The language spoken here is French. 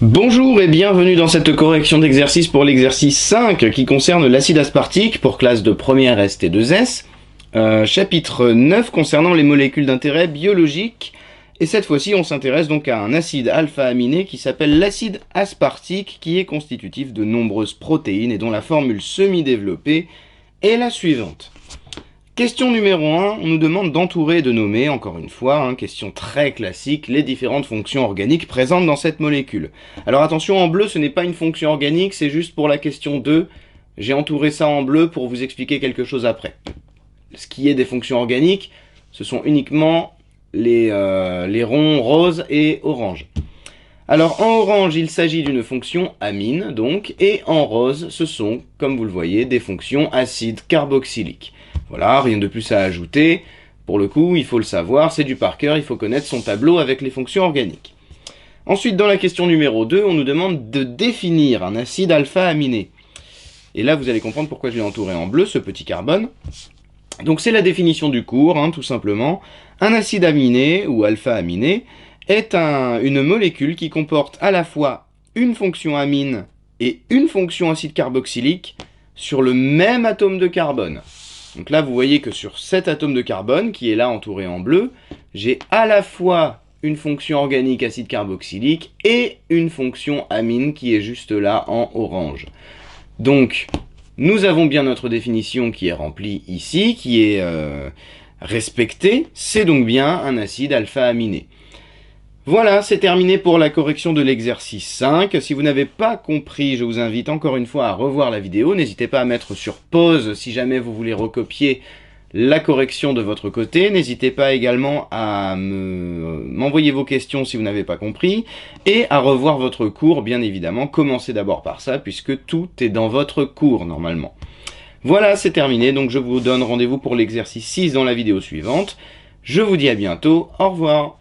Bonjour et bienvenue dans cette correction d'exercice pour l'exercice 5 qui concerne l'acide aspartique pour classe de première S et 2S. Chapitre 9 concernant les molécules d'intérêt biologique. Et cette fois-ci, on s'intéresse donc à un acide alpha-aminé qui s'appelle l'acide aspartique, qui est constitutif de nombreuses protéines et dont la formule semi-développée est la suivante. Question numéro 1, on nous demande d'entourer et de nommer, encore une fois, question très classique, les différentes fonctions organiques présentes dans cette molécule. Alors attention, en bleu, ce n'est pas une fonction organique, c'est juste pour la question 2. J'ai entouré ça en bleu pour vous expliquer quelque chose après. Ce qui est des fonctions organiques, ce sont uniquement les ronds roses et orange. Alors en orange, il s'agit d'une fonction amine, donc, et en rose, ce sont, comme vous le voyez, des fonctions acides carboxyliques. Voilà, rien de plus à ajouter. Pour le coup, il faut le savoir, c'est du par cœur, il faut connaître son tableau avec les fonctions organiques. Ensuite, dans la question numéro 2, on nous demande de définir un acide alpha-aminé. Et là, vous allez comprendre pourquoi je l'ai entouré en bleu, ce petit carbone. Donc c'est la définition du cours, tout simplement. Un acide aminé, ou alpha-aminé, est une molécule qui comporte à la fois une fonction amine et une fonction acide carboxylique sur le même atome de carbone. Donc là, vous voyez que sur cet atome de carbone, qui est là entouré en bleu, j'ai à la fois une fonction organique acide carboxylique et une fonction amine qui est juste là en orange. Donc, nous avons bien notre définition qui est remplie ici, qui est respectée. C'est donc bien un acide alpha-aminé. Voilà, c'est terminé pour la correction de l'exercice 5. Si vous n'avez pas compris, je vous invite encore une fois à revoir la vidéo. N'hésitez pas à mettre sur pause si jamais vous voulez recopier la correction de votre côté. N'hésitez pas également à m'envoyer vos questions si vous n'avez pas compris. Et à revoir votre cours, bien évidemment. Commencez d'abord par ça, puisque tout est dans votre cours, normalement. Voilà, c'est terminé. Donc je vous donne rendez-vous pour l'exercice 6 dans la vidéo suivante. Je vous dis à bientôt. Au revoir.